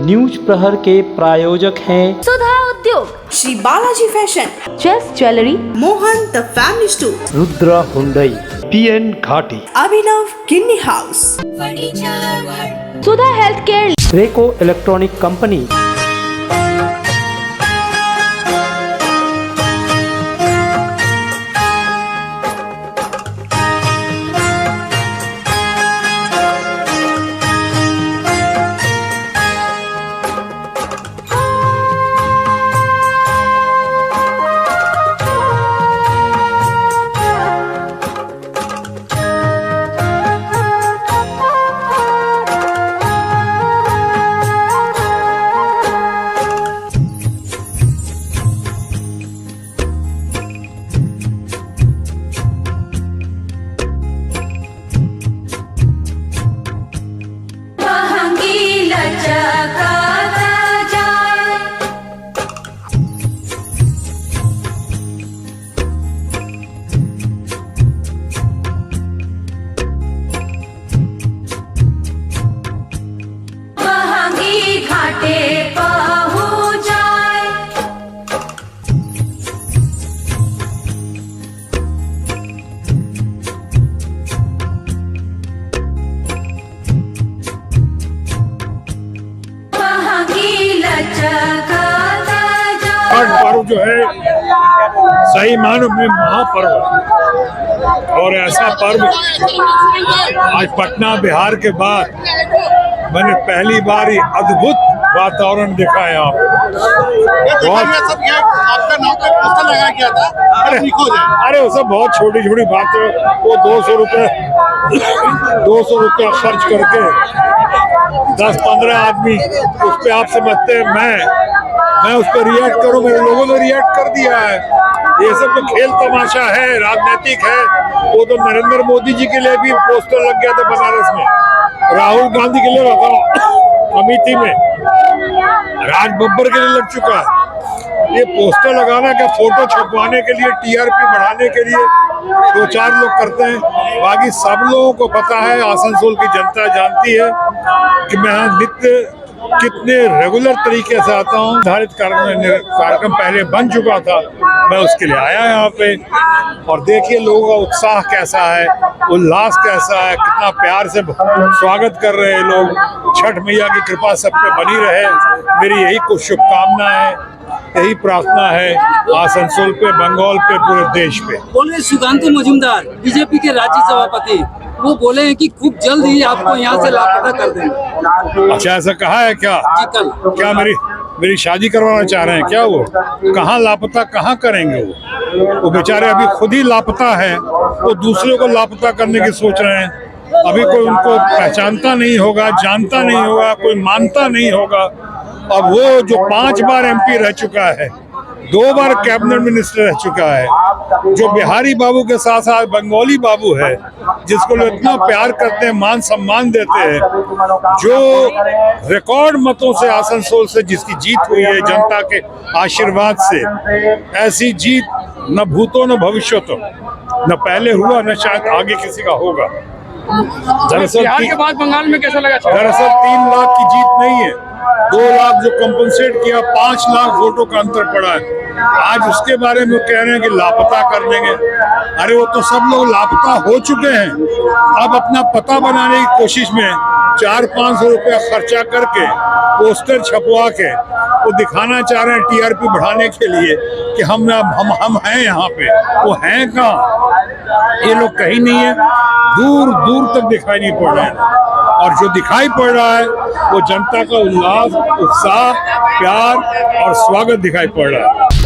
News प्रहर के प्रायोजक हैं Sudha Udyog, Shri Balaji fashion, chess jewellery, Mohan the family store, Rudra Hyundai, PN Ghati, Abhinav Kinni house, Sudha health care, Reco electronic company, पर्व जो है सही मानव में महापर्व है और ऐसा पर्व आज पटना बिहार के बाद मैंने पहली बार ही अद्भुत वातावरण देखा है यहाँ पे। आपका नाम पे पोस्टर लगाया गया था, अरे वो सब बहुत छोटी छोटी बात है। वो 200 रुपये खर्च करके 10-15 आदमी उस पर आप समझते हैं मैं उस पर रिएक्ट करूं। मेरे लोगों ने रिएक्ट कर दिया है। ये सब तो खेल तमाशा है, राजनीतिक है। वो तो नरेंद्र मोदी जी के लिए भी पोस्टर लग गया था बनारस में, राहुल गांधी के लिए लगा अमेठी में, राज बब्बर के लिए लग चुका है। ये पोस्टर लगाना क्या, फोटो छपवाने के लिए, TRP बढ़ाने के लिए 2-4 लोग करते हैं। बाकी सब लोगों को पता है, आसनसोल की जनता जानती है कि मैं यहाँ नित्य कितने रेगुलर तरीके से आता हूँ। निर्धारित कार्यक्रम पहले बन चुका था, मैं उसके लिए आया यहाँ पे। और देखिए लोगों का उत्साह कैसा है, उल्लास कैसा है, कितना प्यार से स्वागत कर रहे हैं लोग। छठ मैया की कृपा सब पे बनी रहे, मेरी यही कुछ शुभकामना है, यही प्रार्थना है आसनसोल पे, बंगाल पे, पूरे देश पे। बोले सुकांतु मजूमदार बीजेपी के राज्य सभापति, वो बोले हैं कि खूब जल्द ही आपको यहाँ से लापता कर देंगे। अच्छा, ऐसा कहा है क्या? जी कल। क्या मेरी शादी करवाना चाह रहे हैं क्या? वो कहाँ लापता कहाँ करेंगे? वो बेचारे अभी खुद ही लापता है, वो दूसरे को लापता करने की सोच रहे हैं। अभी कोई उनको पहचानता नहीं होगा, जानता नहीं होगा, कोई मानता नहीं होगा। अब वो जो 5 बार MP रह चुका है, 2 बार कैबिनेट मिनिस्टर रह चुका है, जो बिहारी बाबू के साथ साथ बंगाली बाबू है, जिसको लोग इतना प्यार करते हैं, मान सम्मान देते हैं, जो रिकॉर्ड मतों से आसनसोल से जिसकी जीत हुई है जनता के आशीर्वाद से, ऐसी जीत न भूतो न भविष्यतो, न पहले हुआ न शायद आगे किसी का होगा। दरअसल बिहार के बाद बंगाल में कैसा लगा? दरअसल 3 लाख की जीत नहीं है, 2 लाख जो कंपनसेट किया, 5 लाख वोटों का अंतर पड़ा है। आज उसके बारे में कह रहे हैं कि लापता कर देंगे। अरे वो तो सब लोग लापता हो चुके हैं। अब अपना पता बनाने की कोशिश में 400-500 रुपया खर्चा करके पोस्टर छपवा के वो दिखाना चाह रहे हैं TRP बढ़ाने के लिए कि हम हैं यहाँ पे। वो हैं कहाँ? ये लोग कहीं नहीं है, दूर दूर तक दिखाई नहीं पड़ रहे हैं। और जो दिखाई पड़ रहा है वो जनता का उल्लास, उत्साह, प्यार और स्वागत दिखाई पड़ रहा है।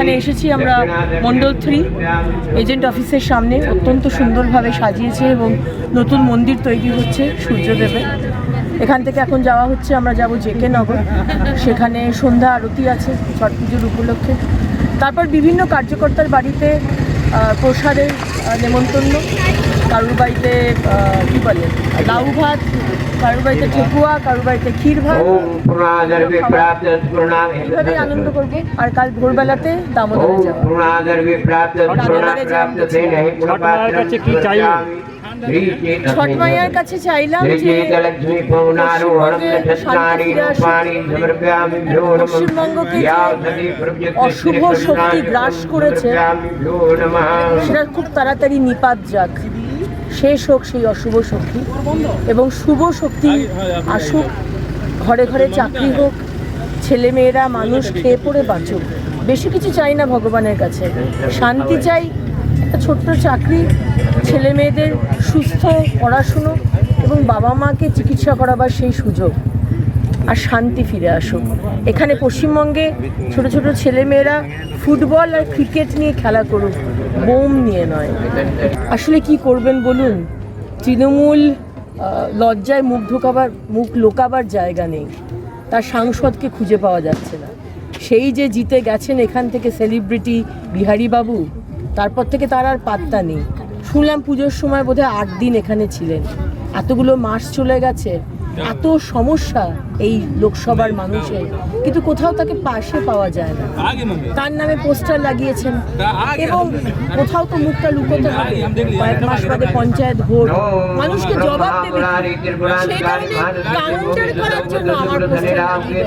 এখানে এসেছি আমরা মণ্ডল 3 এজেন্ট অফিসের সামনে, অত্যন্ত সুন্দরভাবে সাজিয়েছে এবং নতুন মন্দির তৈরি হচ্ছে সূর্যদেবের। এখান থেকে এখন যাওয়া হচ্ছে, আমরা যাব জেকে নগর, সেখানে সন্ধ্যা আরতি আছে ছট পুজোর উপলক্ষে। তারপর বিভিন্ন কার্যকর্তার বাড়িতে প্রসাদের নেমন্তন্ন, কারুর বাড়িতে কী বলে লাউ ভাত, কারুর বাড়িতে ঠেকুয়া, কারুর বাড়িতে ক্ষীর ভাত, এইভাবেই আনন্দ করবো। আর কাল ভোরবেলাতে দামোদরে যাবো। ছট মাইয়ার কাছে চাইলাম যে পশ্চিমবঙ্গকে অশুভ শক্তি গ্রাস করেছে সেটা খুব তাড়াতাড়ি নিপাত যাক, শেষ হোক সেই অশুভ শক্তি, এবং শুভ শক্তি আসুক, ঘরে ঘরে চাকরি হোক, ছেলেমেয়েরা মানুষ খেয়ে পড়ে বাঁচুক। বেশি কিছু চাই না ভগবানের কাছে, শান্তি চাই, একটা ছোট্ট চাকরি, ছেলে মেয়েদের সুস্থ পড়াশুনো এবং বাবা মাকে চিকিৎসা করাবার সেই সুযোগ, আর শান্তি ফিরে আসুক। এখানে পশ্চিমবঙ্গে ছোট ছোট ছেলেমেয়েরা ফুটবল আর ক্রিকেট নিয়ে খেলা করুক, বোম নিয়ে নয়। আসলে কি করবেন বলুন, তৃণমূল লজ্জায় মুখ লোকাবার জায়গা নেই, তার সাংসদকে খুঁজে পাওয়া যাচ্ছে না। সেই যে জিতে গেছেন এখান থেকে সেলিব্রিটি বিহারীবাবু, তারপর থেকে তার আর পাত্তা নেই। শুনলাম পুজোর সময় বোধহয় 8 দিন এখানে ছিলেন, এতগুলো মাস চলে গেছে, এত সমস্যা এই লোকসভার মানুষের, কিন্তু কোথাও তাকে পাশে পাওয়া যায় না। তার নামে পোস্টার লাগিয়েছেন এবং কোথাও তো মুখটা লুকোতে হবে, কয়েক মাস বাদে পঞ্চায়েত ভোট, মানুষকে জবাব দেবে, সেই কারণে কাউন্টার করার জন্য আমার পোস্টার লাগিয়ে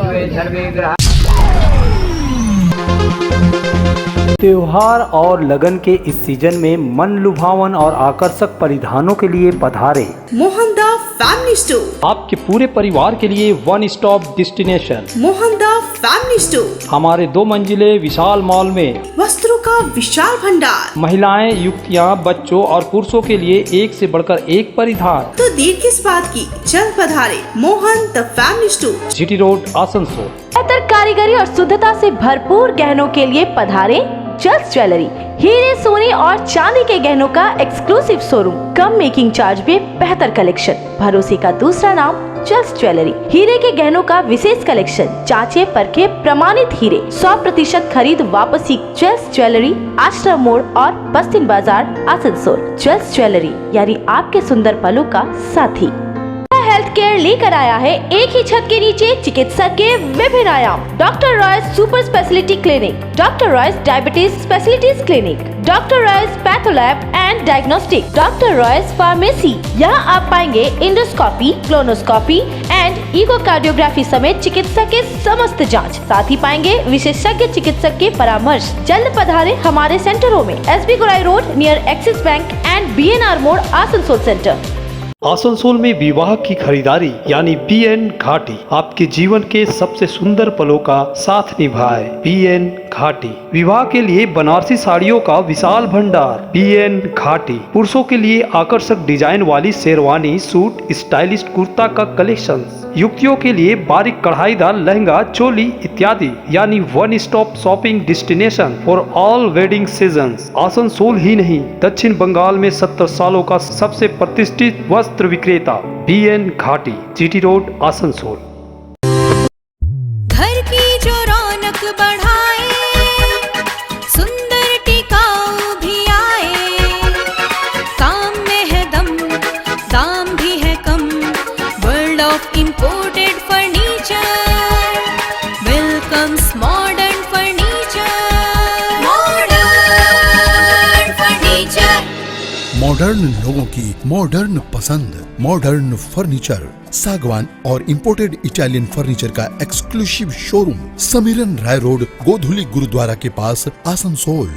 त्योहार और लगन के इस सीजन में मन लुभावन और आकर्षक परिधानों के लिए पधारे मोहनदा फैमिली स्टोर, आपके पूरे परिवार के लिए one stop destination. Mohanda family store हमारे 2 मंजिले विशाल मॉल में वस्त्रों का विशाल भंडार, महिलाएं, युवतियां, बच्चों और पुरुषों के लिए एक से बढ़कर एक परिधान। तो देर किस बात की, जल्द पधारे Mohan the family store, GT road, Asansol. बेहतर कारीगरी और शुद्धता से भरपूर गहनों के लिए पधारे जल्स ज्वेलरी। हीरे, सोने और चांदी के गहनों का एक्सक्लूसिव शोरूम, कम मेकिंग चार्ज में बेहतर कलेक्शन, भरोसे का दूसरा नाम जल्स ज्वेलरी। हीरे के गहनों का विशेष कलेक्शन, जांचे परखे प्रमाणित हीरे, 100% खरीद वापसी। जल्स ज्वेलरी, आश्रम मोड़ और बस्तिन बाजार, आसनसोल। जल्स ज्वेलरी यानी आपके सुंदर पलों का साथी। हेल्थ केयर लेकर आया है एक ही छत के नीचे चिकित्सा के विभिन्न आयाम। Doctor Royce super speciality clinic, doctor Royce diabetes specialities clinic, doctor Royce patholab and diagnostic, doctor Royce pharmacy. यहाँ आप पाएंगे इंडोस्कोपी, क्लोनोस्कोपी एंड इकोकार्डियोग्राफी समेत चिकित्सा के समस्त जांच। साथ ही पाएंगे विशेषज्ञ चिकित्सक के परामर्श। जल्द पधारे हमारे सेंटरों में SB Gorai road near axis bank and BNR मोड़, आसनसोल सेंटर। आसनसोल में विवाह की खरीदारी यानी PN घाटी आपके जीवन के सबसे सुंदर पलों का साथ निभाए। PN घाटी विवाह के लिए बनारसी साड़ियों का विशाल भंडार। PN घाटी पुरुषों के लिए आकर्षक डिजाइन वाली शेरवानी, सूट, स्टाइलिश कुर्ता का कलेक्शन, युवतियों के लिए बारीक कढ़ाईदार लहंगा, चोली इत्यादि, यानी one stop shopping destination for all wedding seasons. Asansol ही नहीं, दक्षिण बंगाल में 70 सालों का सबसे प्रतिष्ठित वस्त्र विक्रेता PN घाटी, GT रोड, आसनसोल। घर की जो रौनक बढ़ाए, सुंदर टिकाऊ भी आए, काम में है दम, दाम भी है कम, world of imported furniture welcomes modern furniture, modern furniture. Modern लोगों की मॉडर्न पसंद, मॉडर्न फर्नीचर, सागवान और इंपोर्टेड इटालियन फर्नीचर का exclusive showroom, Samiran Roy road, Godhuli Gurudwara के पास, आसनसोल।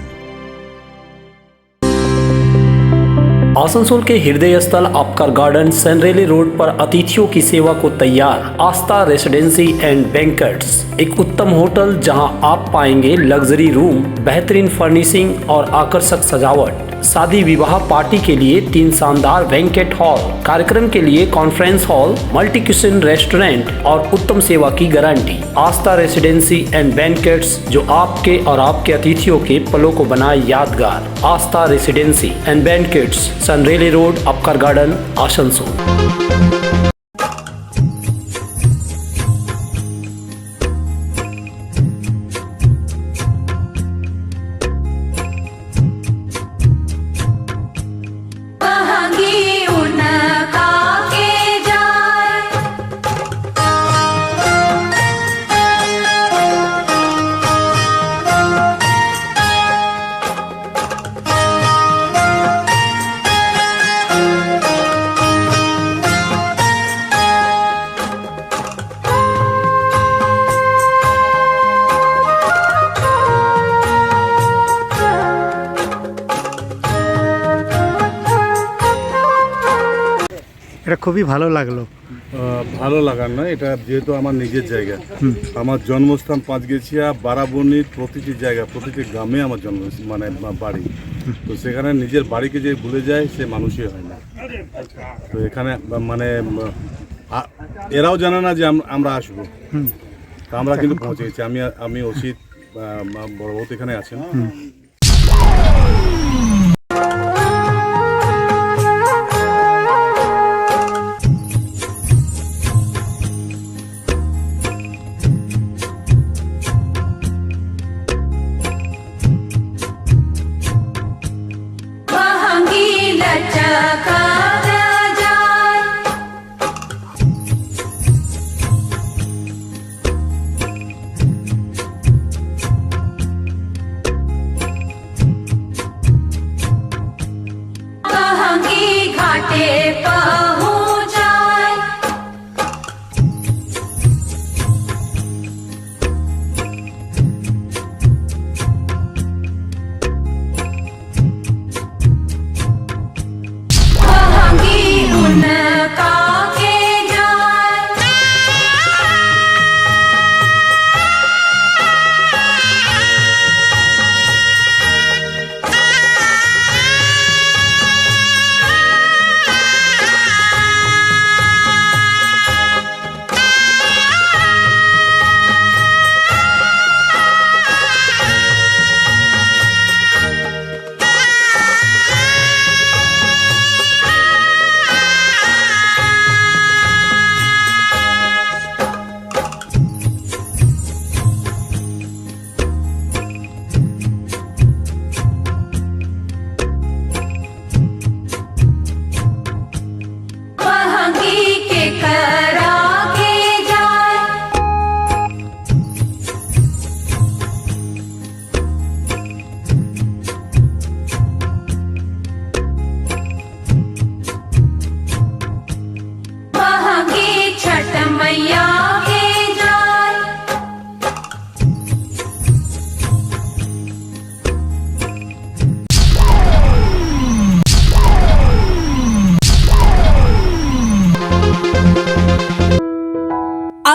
आसनसोल के हृदय स्थल आपका गार्डन सनरेली रोड पर अतिथियों की सेवा को तैयार आस्था रेसिडेंसी एंड बैंक्वेट्स, एक उत्तम होटल जहां आप पाएंगे लग्जरी रूम, बेहतरीन फर्निशिंग और आकर्षक सजावट। शादी विवाह पार्टी के लिए 3 शानदार बैंकेट हॉल, कार्यक्रम के लिए conference hall, multi kitchen restaurant और उत्तम सेवा की गारंटी। आस्था रेसिडेंसी एंड बैंकेट्स, जो आपके और आपके अतिथियों के पलों को बनाए यादगार। Aastha residency and banquets, Senraleigh road, Apcar garden, Asansol. এটা খুবই ভালো লাগলো। ভালো লাগার নয়, এটা যেহেতু আমার নিজের জায়গা, আমার জন্মস্থান পাঁচগেছিয়া, বারাবণীর প্রতিটি জায়গা, প্রতিটি গ্রামে আমার জন্ম মানে বাড়ি। তো সেখানে নিজের বাড়িকে যে ভুলে যায় সে মানুষই হয় না। তো এখানে মানে এরাও জানে না যে আমরা আসবো, তা আমরা কিন্তু পৌঁছে গেছি। আমি অসিত, বড় বউ এখানে আছেন।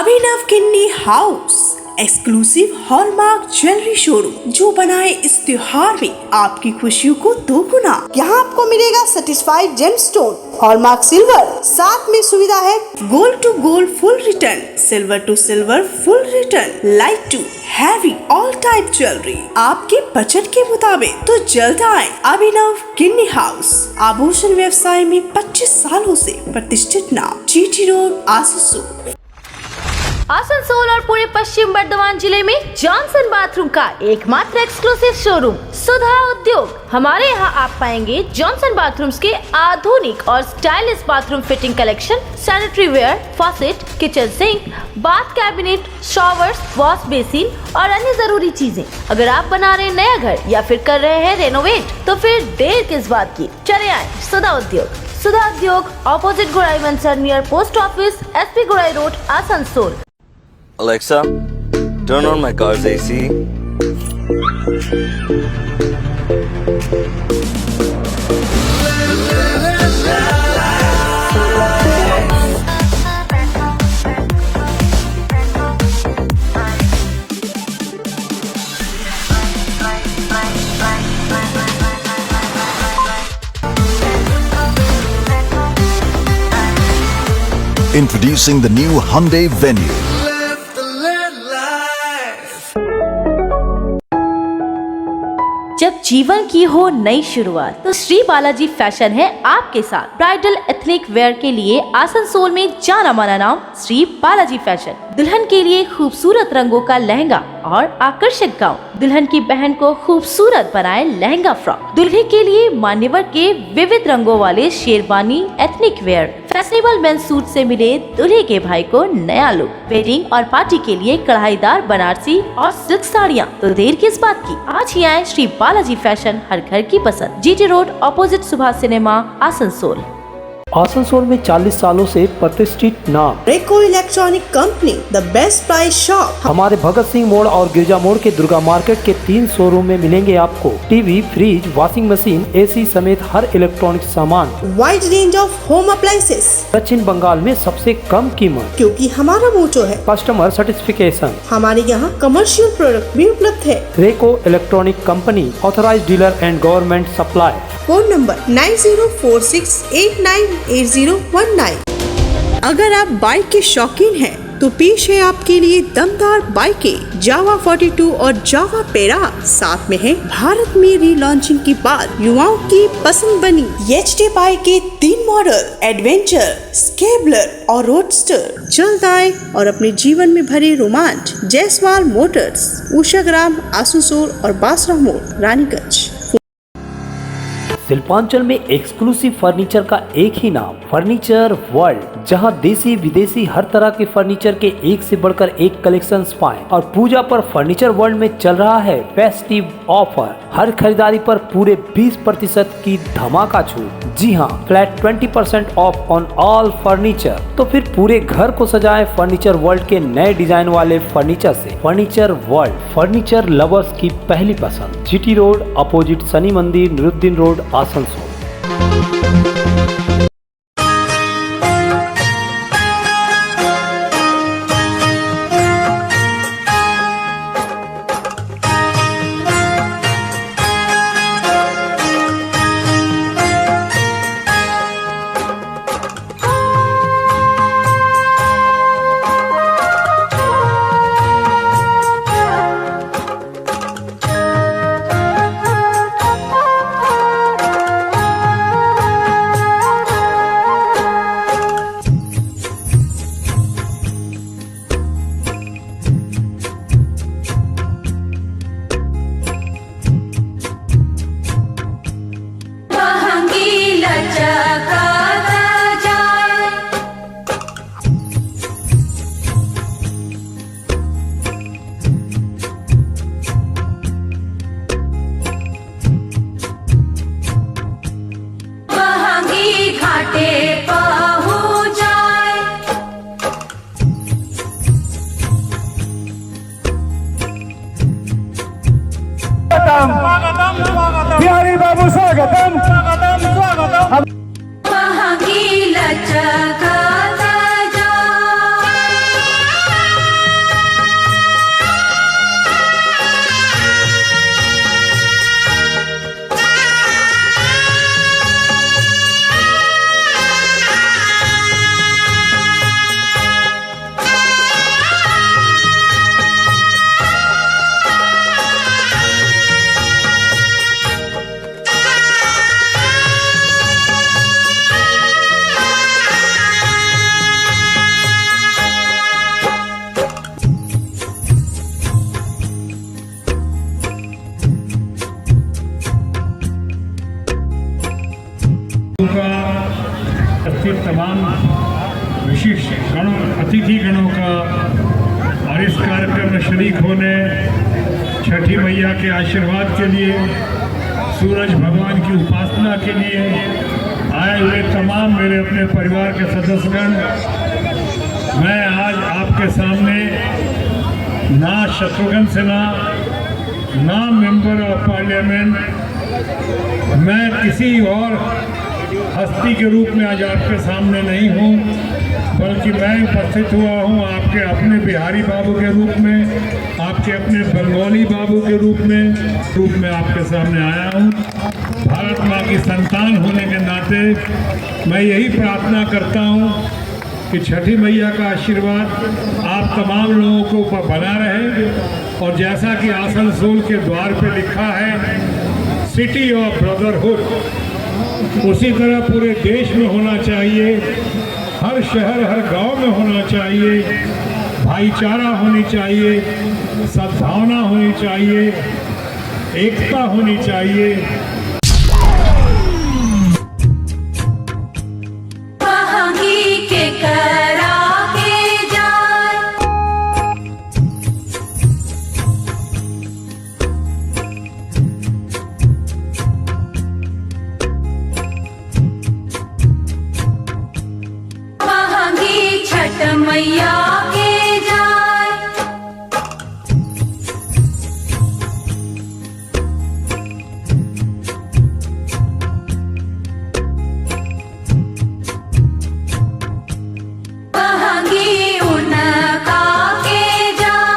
Abhinav Kinni house exclusive hallmark jewellery showroom, जो बनाए इस त्योहार में आपकी खुशियों को दोगुना। यहाँ आपको मिलेगा सर्टिफाइड जेमस्टोन, हॉलमार्क सिल्वर, साथ में सुविधा है gold to gold full return, silver to silver full return, light to heavy all type jewellery आपके बजट के मुताबिक। तो जल्द आए अभिनव किन्नी हाउस, आभूषण व्यवसाय में 25 सालों से प्रतिष्ठित नाम, जीटी रोड, आसनसोल। आसनसोल और पूरे पश्चिम बर्धमान जिले में जॉनसन बाथरूम का एकमात्र एक्सक्लूसिव शोरूम सुधा उद्योग। हमारे यहाँ आप पाएंगे जॉनसन बाथरूम्स के आधुनिक और stylish bathroom fitting collection, sanitary ware, faucet, kitchen sink, bath cabinet, showers, wash basin और अन्य जरूरी चीजें। अगर आप बना रहे हैं नया घर या फिर कर रहे हैं रेनोवेट, तो फिर देर किस बात की, चले आए सुधा उद्योग। सुधा उद्योग ऑपोजिट गुराई मंसर नियर पोस्ट ऑफिस, SP गुराई road, Asansol. Alexa, turn on my car's AC. Introducing the new Hyundai Venue. जब जीवन की हो नई शुरुआत तो श्री बालाजी फैशन है आपके साथ। ब्राइडल एथनिक वेयर के लिए आसनसोल में जाना माना नाम श्री बालाजी फैशन। दुल्हन के लिए खूबसूरत रंगों का लहंगा और आकर्षक गाउन, दुल्हन की बहन को खूबसूरत बनाए लहंगा फ्रॉक, दुल्हे के लिए मान्यवर के विविध रंगों वाले sherwani ethnic wear, fashionable men's suit से मिले दूल्हे के भाई को नया लुक, वेडिंग और पार्टी के लिए कढ़ाईदार बनारसी और सिल्क साड़ियाँ। तो देर किस बात की, आज ही आए श्री बालाजी फैशन, हर घर की पसंद, GT road opposite Subhash cinema, Asansol. Asansol में 40 सालों से प्रतिष्ठित नाम रेको electronic company, the best price shop. हमारे भगत सिंह मोड़ और गिरजा मोड़ के दुर्गा मार्केट के 3 शोरूम में मिलेंगे आपको TV, fridge, washing machine, AC समेत हर इलेक्ट्रॉनिक सामान। Wide range of home appliances. दक्षिण बंगाल में सबसे कम कीमत, क्योंकि हमारा मोटो है कस्टमर सर्टिफिकेशन। हमारे यहाँ कमर्शियल प्रोडक्ट भी उपलब्ध है। रेको electronic company, authorised dealer and government supply. Phone number 9046898019। अगर आप बाइक के शौकीन हैं तो पेश है आपके लिए दमदार बाइकें जावा 42 और जावा पेरा। साथ में है भारत में रीलॉन्चिंग के बाद युवाओं की पसंद बनी एचडी बाइक के 3 मॉडल, एडवेंचर, स्केबलर और रोडस्टर। जल्द आए और अपने जीवन में भरे रोमांच। जयसवाल मोटर्स, उषाग्राम, आसनसोल और बासरा मोड़, रानीगंज। शिल्पांचल में एक्सक्लूसिव फर्नीचर का एक ही नाम, फर्नीचर वर्ल्ड, जहां देसी विदेशी हर तरह के फर्नीचर के एक से बढ़कर एक कलेक्शंस पाएं। और पूजा पर फर्नीचर वर्ल्ड में चल रहा है फेस्टिव ऑफर, हर खरीदारी पर पूरे 20% की धमाका छूट। जी हां, flat 20% of on all furniture. तो फिर पूरे घर को सजाएं फर्नीचर वर्ल्ड के नए डिजाइन वाले फर्नीचर से। फर्नीचर वर्ल्ड, फर्नीचर लवर्स की पहली पसंद, जीटी रोड अपोजिट शनि मंदिर, निरुद्दीन रोड, आसनसोल। बिहारी बाबू स्वागतम। तमाम विशिष्ट गणों, अतिथि गणों का और इस कार्यक्रम में शरीक होने, छठी मैया के आशीर्वाद के लिए, सूरज भगवान की उपासना के लिए आए हुए तमाम मेरे अपने परिवार के सदस्यगण, मैं आज आपके सामने ना शत्रुघ्न सिन्हा, ना मेंबर ऑफ पार्लियामेंट, मैं किसी और हस्ती के रूप में आज आपके सामने नहीं हूँ, बल्कि मैं उपस्थित हुआ हूँ आपके अपने बिहारी बाबू के रूप में, आपके अपने बंगाली बाबू के रूप में आपके सामने आया हूँ। भारत माँ की संतान होने के नाते मैं यही प्रार्थना करता हूँ कि छठी मैया का आशीर्वाद आप तमाम लोगों के ऊपर बना रहे। और जैसा कि आसनसोल के द्वार पे लिखा है सिटी ऑफ ब्रदरहुड, उसी तरह पूरे देश में होना चाहिए, हर शहर हर गांव में होना चाहिए, भाईचारा होनी चाहिए, सद्भावना होनी चाहिए, एकता होनी चाहिए। मैया के जाए महंगी उनका के जाए।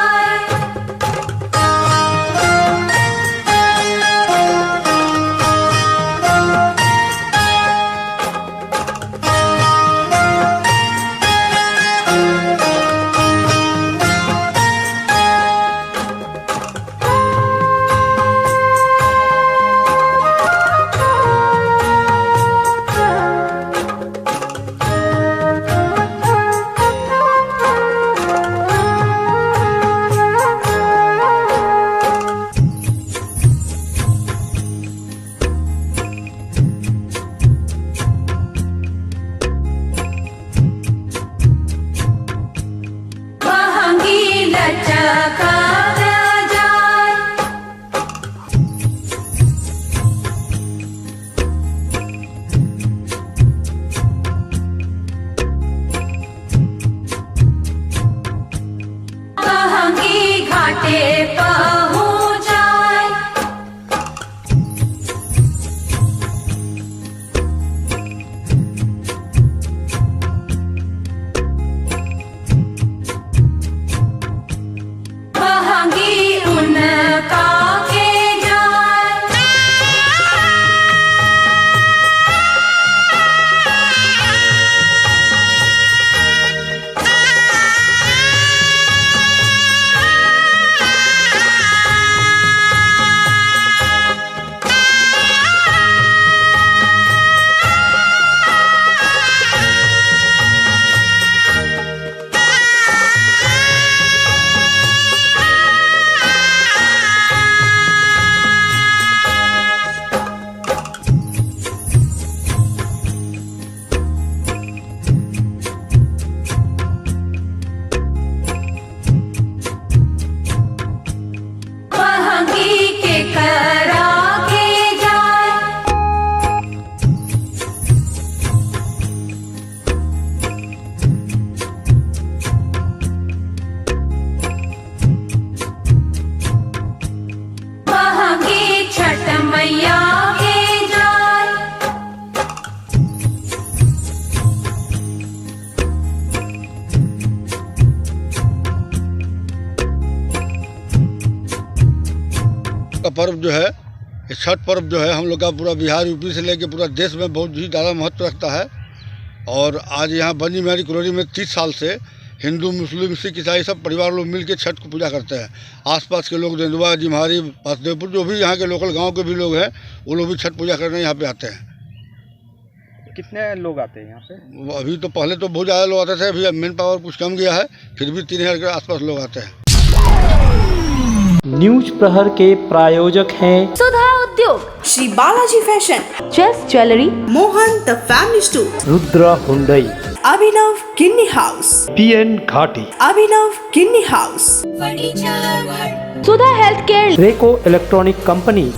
का पर्व जो है, छठ पर्व जो है हम लोग का पूरा बिहार यूपी से लेके पूरा देश में बहुत ही ज़्यादा महत्व रखता है। और आज यहाँ बनी मेरी कॉलोनी में 30 साल से हिंदू मुस्लिम सिख ईसाई सब परिवार लोग मिल के छठ को पूजा करते हैं। आसपास के लोग देंदुआ जिम्हारी वासुदेवपुर जो भी यहाँ के लोकल गांव के भी लोग हैं वो लोग भी छठ पूजा करने यहाँ पे आते हैं। कितने लोग आते हैं यहाँ पे? अभी तो पहले तो बहुत ज़्यादा लोग आते थे, अभी मैन पावर कुछ कम गया है, फिर भी 3000 के आसपास लोग आते हैं। न्यूज प्रहर के प्रायोजक हैं Sudha Udyog, Shri Balaji fashion, chess jewellery, Mohan the family store, Rudra Hyundai, Abhinav Kinni house, PN Ghati, Abhinav Kinni house, furniture world, Sudha health care, Reco electronic company,